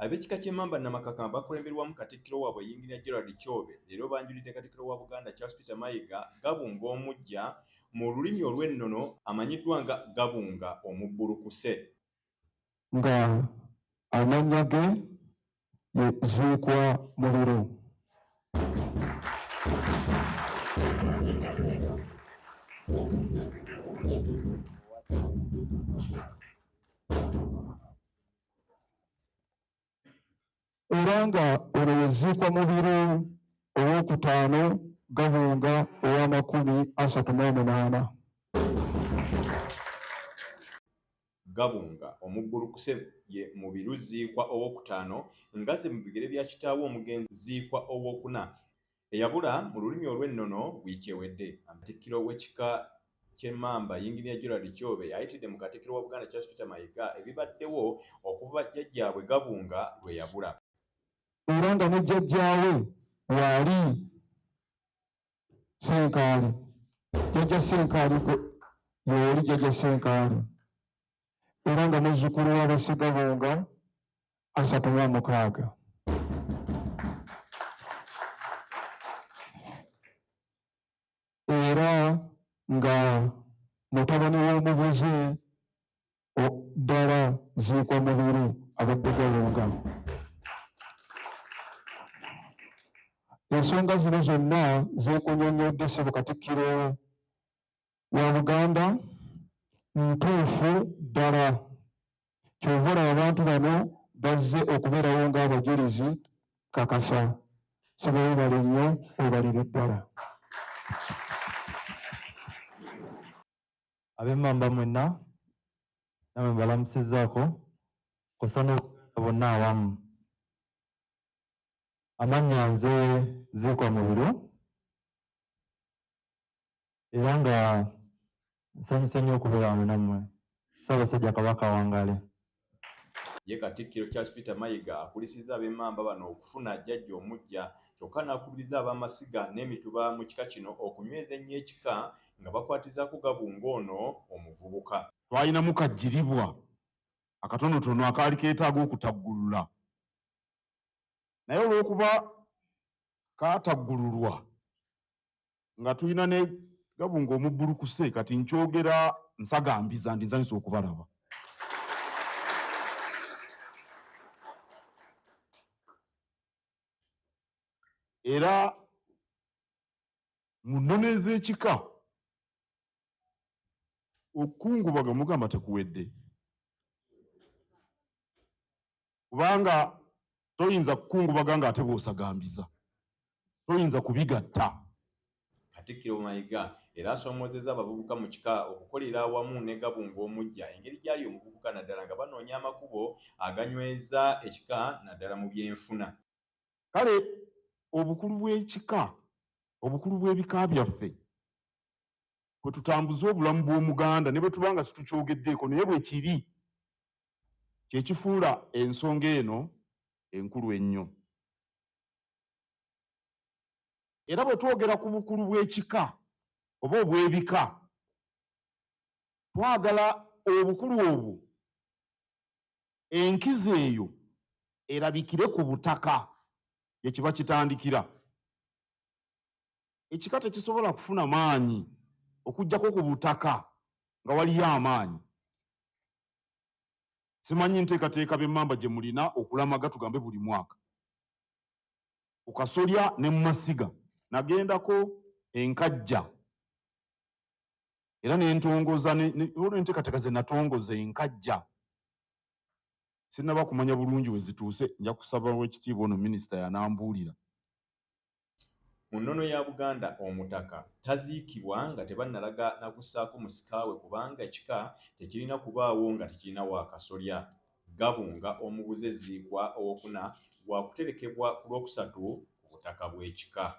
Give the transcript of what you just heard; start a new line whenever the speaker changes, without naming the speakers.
Ab'ekika ky'Emmamba Namakakama bakulemberwamu Katikkiro waabwe Yinginiya Gerald Kyobe leero banjulidde Katikkiro wa Buganda Charles Peter Mayiga Gabunga omuggya mu lulimi olw'ennono amanyiddwa nga Gabunga omubbulukuse.
Nga amannya ge ye Ziikwa Muliro. Era nga olwo ye Ziikwa Muliro owookutaano Gabunga ow'Amakumi 38.
Gabunga omubbulukuse ye Mubiru Ziikwa owookutaano ngaze mu bigere bya kitaawe omugenzi Ziikwa owookuna eyabula mu lulimi olw'ennono wiiki ewedde. Katikkiro w'ekika ky'Emmamba Yinginiya Gerald Kyobe yayitidde mu Katikkiro wa Buganda Charles Peter Mayiga ebibaddewo okuva jjajjaabwe Gabunga lwe yabula.
Era nga ne jjajjaawe waali Senkaali. Jjajja Senkaali y'oli jjajja Senkaali. Era nga muzzukulu wa Bassigabunga 36. Era nga mutabani w'omuvuzi ddala Ziikwa Mubiru abadde Gabunga. Ensonga zino zonna zeekunnyonnyodde ssebo Katikkiro wa Buganda ntuufu ddala. Kyova olaba abantu bano bazze okubeerawo ng'abajulizi kakasa. Ssebo weebale nnyo, weebalire ddala.
Ab'Emmamba mwenna namwe mbalamusizzaako kw'ossa n'Obuganda bonna awamu. Amannya nze Ziikwa Mubiru era nga nsanyuse nnyo okubeera wamu nammwe. Ssaabasajja Kabaka wangale.
Ye Katikkiro Charles Peter Mayiga akulisizza ab'Emmamba bano okufuna jjajja omuggya kyokka n'akubiriza ab'amasiga n'emituba mu kika kino okunyweza ennyo ekika nga bakwatizaako Gabunga ono omuvubuka.
Twalinamu kajjiribwa akatonotono akaali keetaaga okutaggulula, naye olw'okuba kaataggululwa nga tulina ne Gabunga omubbulukuse, kati nkyogera nsagambiza ndi nsanyusa okubalaba. Era mu nnono ez'ekika okukungubaga mugamba tekuwedde, kubanga toyinza kukungubaga ng'ate bw'osagambiza, toyinza kubigatta.
Katikkiro Mayiga era asoomozezza abavubuka mu kika okukolera awamu ne Gabunga omuggya engeri gy'ali omuvubuka naddala nga banoonya amakubo aganyweza ekika naddala mu byenfuna.
Kale obukulu bw'ekika, obukulu bw'ebika byaffe kwe tutambuza obulamu bw'Omuganda ne bwe tuba nga situkyogeddeeko naye bwe kiri kye kifuula ensonga eno enkulu ennyo. Era bwe twogera ku bukulu bw'ekika oba obw'ebika, twagala obukulu obwo enkizo eyo erabikire ku butaka ye kiba kitandikira. Ekika tekisobola kufuna maanyi okuggyako ku butaka nga waliyo amaanyi. Simanyi nteekateeka b'Emmamba gye mulina okulamaga tugambe buli mwaka. Ku Kasolya ne mu Masiga nagendako enkajja era nentongoza n'enteekateeka ze natongoza enkajja. Sinnaba kumanya bulungi we zituuse, nja kusaba Oweekitiibwa ono Minisita y'anambuulira.
Mu nnono ya Buganda omutaka taziikibwa nga tebannalaga na kussaako musikaawe kubanga ekika tekirina kubaawo nga tekirina wa Kasolya. Gabunga omubuze Ziikwa owookuna wa kuterekebwa ku lwokusatu ku butaka bw'ekika.